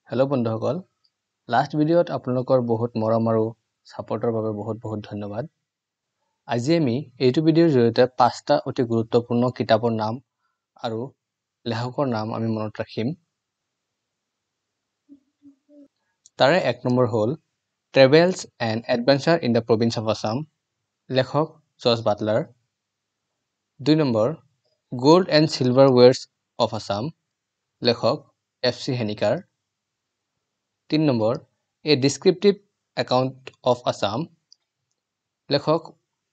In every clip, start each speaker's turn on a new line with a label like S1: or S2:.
S1: Hello' বন্ধুসকল, last ভিডিঅ'ত আপোনালোকৰ বহুত মৰম আৰু ছাপোৰ্টৰ বাবে বহুত ধন্যবাদ। আজি আমি এইটো ভিডিঅ'ৰ জৰিয়তে 5টা অতি গুৰুত্বপূৰ্ণ কিতাপৰ নাম আৰু লেখকৰ নাম আমি মনত ৰাখিম। তাৰে 1 নম্বৰ হ'ল travels and adventure in the province of Assam, লেখক জৰ্জ বাটলাৰ। 2 নম্বৰ gold and silver wares of Assam, লেখক F.C. হেনিকাৰ। 3 নম্বৰ a descriptive account of Assam, লেখক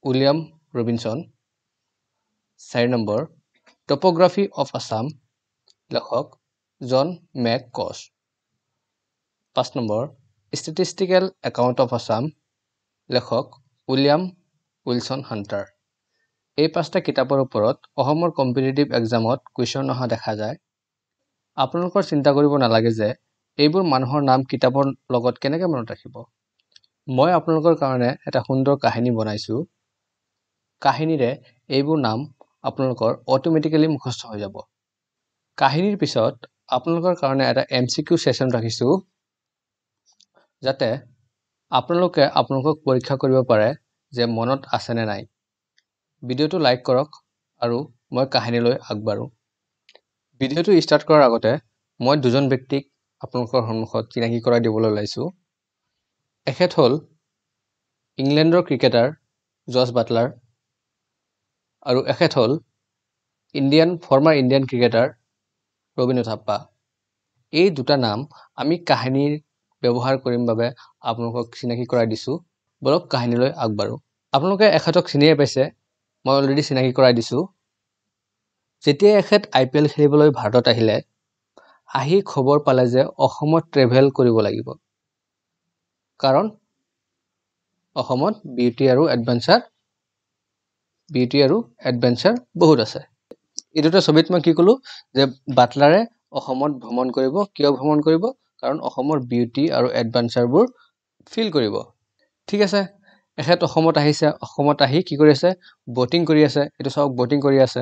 S1: উইলিয়াম ৰবিনছন। 4 নম্বৰ টপোগ্ৰাফি অফ আছাম, লেখক জন মেককছ। 5 নম্বৰ ষ্টেটিষ্টিকেল একাউণ্ট অফ আছাম, লেখক উইলিয়াম উইলছন হাণ্টাৰ। এই 5টা কিতাপৰ ওপৰত অসমৰ কম্পিটিটিভ এক্সামত কুৱেশ্যন অহা দেখা যায়। আপোনালোকৰ চিন্তা কৰিব নালাগে যে এইবোৰ মানুহৰ নাম কিতাপৰ লগত কেনেকৈ মনত ৰাখিব। মই আপোনালোকৰ কাৰণে এটা সুন্দৰ কাহিনী বনাইছোঁ। কাহিনীৰে এইবোৰ নাম আপোনালোকৰ অট'মেটিকেলি মুখস্থ হৈ যাব। কাহিনীৰ পিছত আপোনালোকৰ কাৰণে এটা MCQ ছেশ্যন ৰাখিছোঁ, যাতে আপোনালোকে আপোনালোকক পৰীক্ষা কৰিব পাৰে যে মনত আছে নে নাই। ভিডিঅ'টো লাইক কৰক আৰু মই কাহিনীলৈ আগবাঢ়ো। ভিডিঅ'টো ষ্টাৰ্ট কৰাৰ আগতে মই দুজন ব্যক্তিক আপোনালোকৰ সন্মুখত চিনাকি কৰাই দিবলৈ ওলাইছোঁ। এখেত হ'ল ইংলেণ্ডৰ ক্ৰিকেটাৰ জৰ্জ বাটলাৰ আৰু এখেত হ'ল former Indian cricketer Rabin Thapa. এই দুটা নাম আমি কাহিনীৰ ব্যৱহাৰ কৰিম বাবে আপোনালোকক চিনাকি কৰাই দিছোঁ। বলক কাহিনীলৈ আগবাঢ়ো। আপোনালোকে এখেতক চিনিয়ে পাইছে, মই অলৰেডি চিনাকি কৰাই দিছোঁ। যেতিয়া এখেত IPL খেলিবলৈ ভাৰতত আহিলে, আহি খবৰ পালে যে অসমত ট্ৰেভেল কৰিব লাগিব, কাৰণ অসমত বিউটি আৰু এডভেঞ্চাৰ বহুত আছে। এই দুটা ছবিত মই কি ক'লো যে বাটলাৰে অসমত ভ্ৰমণ কৰিব। কিয় ভ্ৰমণ কৰিব? কাৰণ অসমৰ বিউটি আৰু এডভেঞ্চাৰবোৰ ফিল কৰিব। ঠিক আছে, এখেত অসমত আহিছে। অসমত আহি কি কৰি আছে? বটিং কৰি আছে। এইটো চাওক, বটিং কৰি আছে।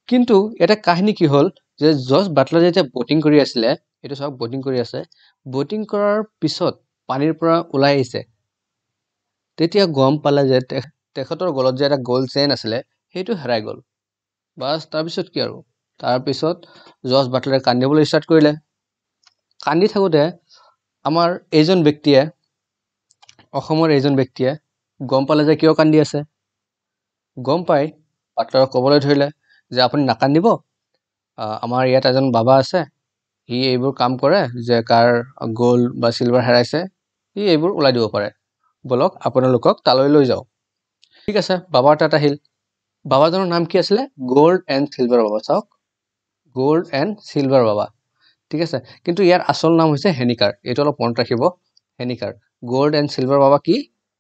S1: কিন্তু এটা কাহিনী কি হ'ল যে জৰ্জ বাটলাৰে যেতিয়া বটিং কৰি আছিলে, এইটো চাওক, বটিং কৰি আছে। বটিং কৰাৰ পিছত পানীৰ পৰা ওলাই আহিছে, তেতিয়া গম পালে যে তেখেতৰ গলত যে এটা গ'ল্ড চেইন আছিলে, সেইটো হেৰাই গ'ল। বাছ, তাৰপিছত কি আৰু? তাৰপিছত জৰ্জ বাটলাৰে কান্দিবলৈ ষ্টাৰ্ট কৰিলে। কান্দি থাকোঁতে আমাৰ অসমৰ এইজন ব্যক্তিয়ে গম পালে যে কিয় কান্দি আছে। গম পাই বাটলাৰক ক'বলৈ ধৰিলে যে আপুনি নাকান্দিব, আমাৰ ইয়াত এজন বাবা আছে, সি এইবোৰ কাম কৰে যে কাৰ গ'ল্ড বা চিলভাৰ হেৰাইছে, সি এইবোৰ ওলাই দিব পাৰে। বলক আপোনালোকক তালৈ লৈ যাওঁ। ঠিক আছে, বাবাৰ তাত আহিল। বাবাজনৰ নাম কি আছিলে? গ'ল্ড এণ্ড চিলভাৰ বাবা। চাওক, গ'ল্ড এণ্ড চিলভাৰ বাবা। ঠিক আছে, কিন্তু ইয়াৰ আচল নাম হৈছে হেনিকাৰ। এইটো অলপ মনত ৰাখিব, হেনিকাৰ। গ'ল্ড এণ্ড চিলভাৰ বাবা কি?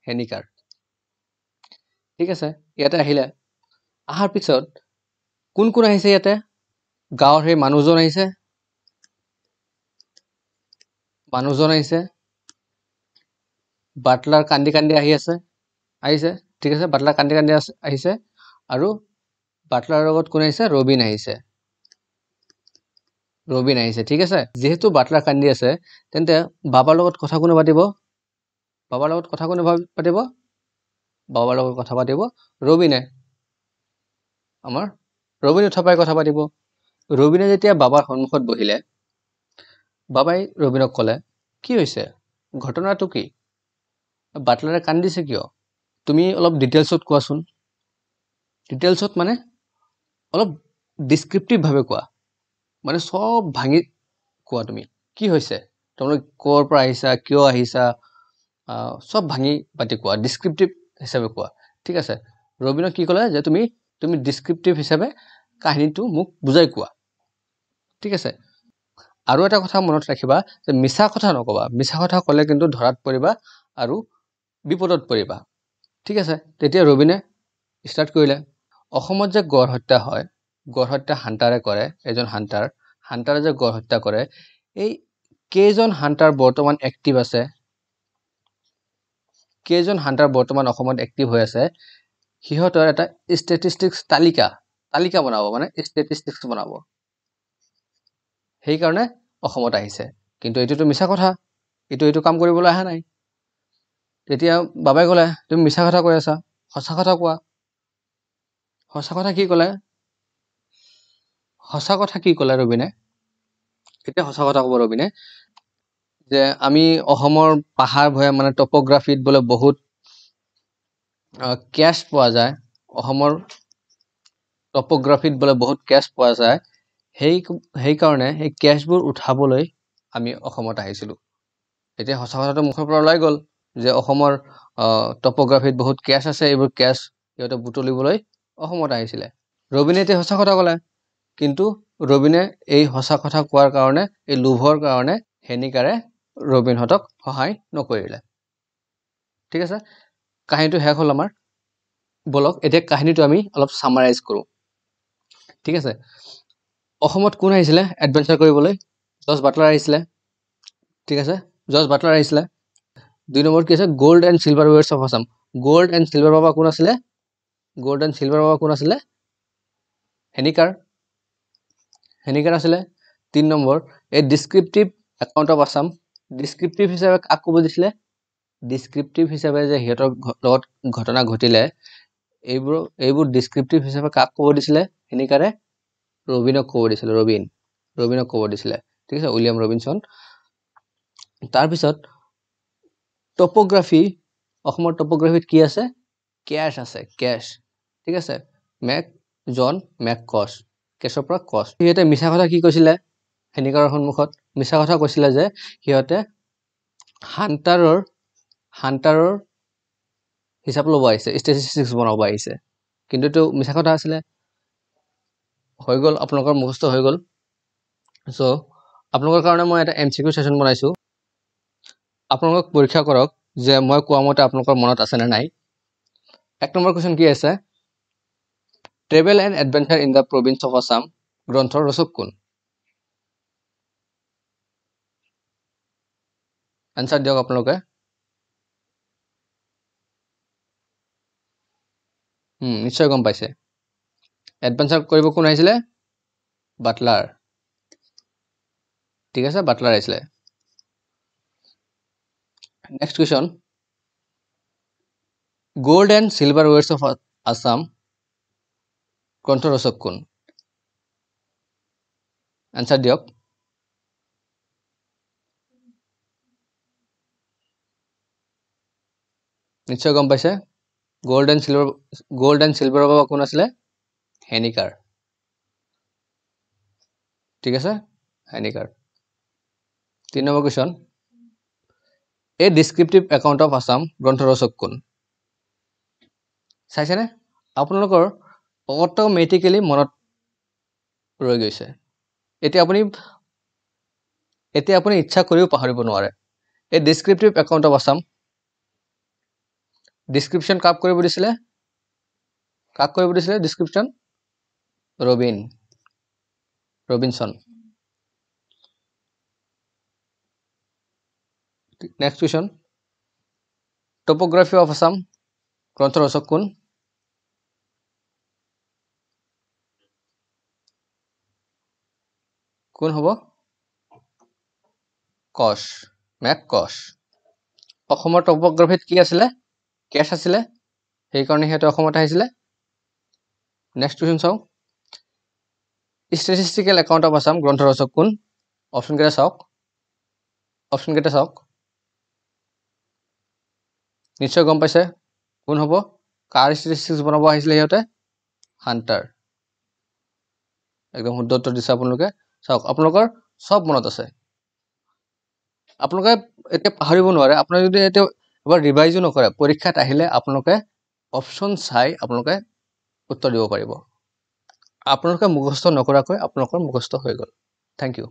S1: হেনিকাৰ। ঠিক আছে, ইয়াতে আহিলে। অহাৰ পিছত কোন আহিছে ইয়াতে? গাঁৱৰ সেই মানুহজন আহিছে। বাটলাৰ কান্দি আহিছে। ঠিক আছে, বাটলাৰ কান্দি আহিছে। আৰু বাটলাৰৰ লগত কোন আহিছে? ৰবিন আহিছে। ঠিক আছে, যিহেতু বাটলাৰ কান্দি আছে, তেন্তে বাবাৰ লগত কথা কোনে পাতিব? বাবাৰ লগত কথা পাতিব ৰবিনে। আমাৰ ৰবিন থাপ্পাই কথা পাতিব। ৰবিনে যেতিয়া বাবাৰ সন্মুখত বহিলে, বাবাই ৰবিনক ক'লে, কি হৈছে? ঘটনাটো কি? বাটলাৰে কান্দিছে কিয়? তুমি অলপ ডিটেইলছত কোৱাচোন। ডিটেইলছত মানে অলপ ডিছক্ৰিপটিভভাৱে কোৱা, মানে চব ভাঙি কোৱা। তুমি কি হৈছে? তোমালোক ক'ৰ পৰা আহিছা? কিয় আহিছা? চব ভাঙি পাতি কোৱা, ডিছক্ৰিপটিভ হিচাপে কোৱা। ঠিক আছে, ৰবিনক কি ক'লে যে তুমি ডিছক্ৰিপটিভ হিচাপে কাহিনীটো মোক বুজাই কোৱা। ঠিক আছে, আৰু এটা কথা মনত ৰাখিবা যে মিছা কথা নক'বা। মিছা কথা ক'লে কিন্তু ধৰাত পৰিবা আৰু বিপদত পৰিবা। ঠিক আছে, তেতিয়া ৰবিনে ষ্টাৰ্ট কৰিলে। অসমত যে গড় হত্যা হয়, গড় হত্যা হাণ্টাৰে কৰে। এজন হাণ্টাৰে যে গড় হত্যা কৰে, এই কেইজন হাণ্টাৰ বৰ্তমান এক্টিভ আছে, কেইজন হাণ্টাৰ বৰ্তমান অসমত এক্টিভ হৈ আছে, সিহঁতৰ এটা ষ্টেটিষ্টিক্স তালিকা বনাব, মানে ষ্টেটিষ্টিক্স বনাব। সেইকাৰণে অসমত আহিছে। কিন্তু এইটোতো মিছা কথা, এইটো কাম কৰিবলৈ অহা নাই। তেতিয়া বাবাই ক'লে তুমি মিছা কথা কৈ আছা, সঁচা কথা কোৱা। সঁচা কথা কি ক'লে? সঁচা কথা কি ক'লে ৰবিনে? এতিয়া সঁচা কথা ক'ব ৰবিনে যে আমি অসমৰ পাহাৰ ভৈয়াম মানে টপোগ্ৰাফিত বোলে বহুত কেছ পোৱা যায়। অসমৰ টপোগ্ৰাফিত বোলে বহুত কেছ পোৱা যায়। সেইকাৰণে সেই কেছবোৰ উঠাবলৈ আমি অসমত আহিছিলোঁ। এতিয়া সঁচা কথাটো মুখৰ পৰা ওলাই গ'ল যে অসমৰ টপোগ্ৰাফিত বহুত কেছ আছে, এইবোৰ কেছ সিহঁতে বুটলিবলৈ অসমত আহিছিলে। ৰবিনে এতিয়া সঁচা কথা ক'লে, কিন্তু ৰবিনে এই সঁচা কথা কোৱাৰ কাৰণে, এই লোভৰ কাৰণে হেনিকাৰে ৰবিনহঁতক সহায় নকৰিলে। ঠিক আছে, কাহিনীটো শেষ হ'ল আমাৰ। বলক এতিয়া কাহিনীটো আমি অলপ সামাৰাইজ কৰোঁ। ঠিক আছে, অসমত কোন আহিছিলে এডভেঞ্চাৰ কৰিবলৈ? জৰ্জ বাটলাৰ আহিছিলে। ঠিক আছে, জৰ্জ বাটলাৰ আহিছিলে। 2 নম্বৰ কি আছে? Gold and silver wares of Assam. Gold and silver বাবা কোন আছিলে? গ'ল্ড এণ্ড চিলভাৰ বাবা কোন আছিলে? হেনিকাৰ আছিলে। 3 নম্বৰ, এই ডিছক্ৰিপটিভ একাউণ্ট অফ আছাম। ডিছক্ৰিপটিভ হিচাপে কাক ক'ব দিছিলে? ডিছক্ৰিপটিভ হিচাপে যে সিহঁতৰ লগত ঘটনা ঘটিলে, এইবোৰ ডিছক্ৰিপটিভ হিচাপে কাক ক'ব দিছিলে? হেনিকাৰে ৰবিনক ক'ব দিছিলে। ৰবিনক ক'ব দিছিলে। ঠিক আছে, উইলিয়াম ৰবিনছন। তাৰপিছত টপোগ্ৰাফি, অসমৰ টপোগ্ৰাফিত কি আছে? কেছ আছে, কেছ। ঠিক আছে, জন মেককছ, কেছৰ পৰা কছ। সিহঁতে মিছা কথা কি কৈছিলে হেনিকাৰৰ সন্মুখত? মিছা কথা কৈছিলে যে সিহঁতে হাণ্টাৰৰ হিচাপ ল'ব আহিছে, ষ্টেটিষ্টিক্স বনাব আহিছে। কিন্তু এইটো মিছা কথা আছিলে। হৈ গ'ল, আপোনালোকৰ মুখস্থ হৈ গ'ল। চ' আপোনালোকৰ কাৰণে মই এটা MCQ ছেশ্যন বনাইছোঁ। আপোনালোকক পৰীক্ষা কৰক যে মই কোৱা মতে আপোনালোকৰ মনত আছেনে নাই। 1 নম্বৰ কুৱেশ্যন কি আছে? Travel and adventure in the province of Assam গ্ৰন্থৰ ৰচক কোন? এনচাৰ দিয়ক আপোনালোকে। নিশ্চয় গম পাইছে। এডভেঞ্চাৰ কৰিব কোন আহিছিলে? বাটলাৰ। ঠিক আছে, বাটলাৰ আহিছিলে। Next question, gold and silver wares of Assam গ্ৰন্থৰ ৰচক কোন? এনচাৰ দিয়ক। নিশ্চয় গম পাইছে। গ'ল্ড এণ্ড চিলভাৰ বাবা কোন আছিলে? হেনিকাৰ। ঠিক আছে, হেনিকাৰ। 3 নম্বৰ কুৱেশ্যন, এই ডিছক্ৰিপটিভ একাউণ্ট অফ আছাম গ্ৰন্থৰ ৰচক কোন? চাইছেনে? আপোনালোকৰ অট'মেটিকেলি মনত ৰৈ গৈছে। এতিয়া আপুনি ইচ্ছা কৰিও পাহৰিব নোৱাৰে। এই descriptive account of Assam description কাক কৰিব দিছিলে? Description? Robinson. Next question, topography of Assam গ্ৰন্থৰ ৰচক কোন? কোন হ'ব? মেককছ। অসমৰ টপোগ্ৰাফিত কি আছিলে? কেছ আছিলে, সেইকাৰণে সিহঁতে অসমত আহিছিলে। নেক্সট কুৱেশ্যন চাওঁ, ষ্টেটিষ্টিকেল একাউণ্ট অফ আছাম গ্ৰন্থৰ ৰচক কোন? অপশ্যনকেইটা চাওক। নিশ্চয় গম পাইছে কোন হ'ব? কাৰ ষ্টেটিষ্টিক্স বনাব আহিছিলে সিহঁতে? হাণ্টাৰ। একদম শুদ্ধ উত্তৰ দিছে আপোনালোকে। চাওক, আপোনালোকৰ চব মনত আছে। আপোনালোকে এতিয়া পাহৰিব নোৱাৰে। আপোনালোকে যদি এতিয়া এবাৰ ৰিভাইজো নকৰে, পৰীক্ষাত আহিলে আপোনালোকে অপশ্যন চাই আপোনালোকে উত্তৰ দিব পাৰিব। আপোনালোকে মুখস্থ নকৰাকৈ আপোনালোকৰ মুখস্থ হৈ গ'ল। Thank U.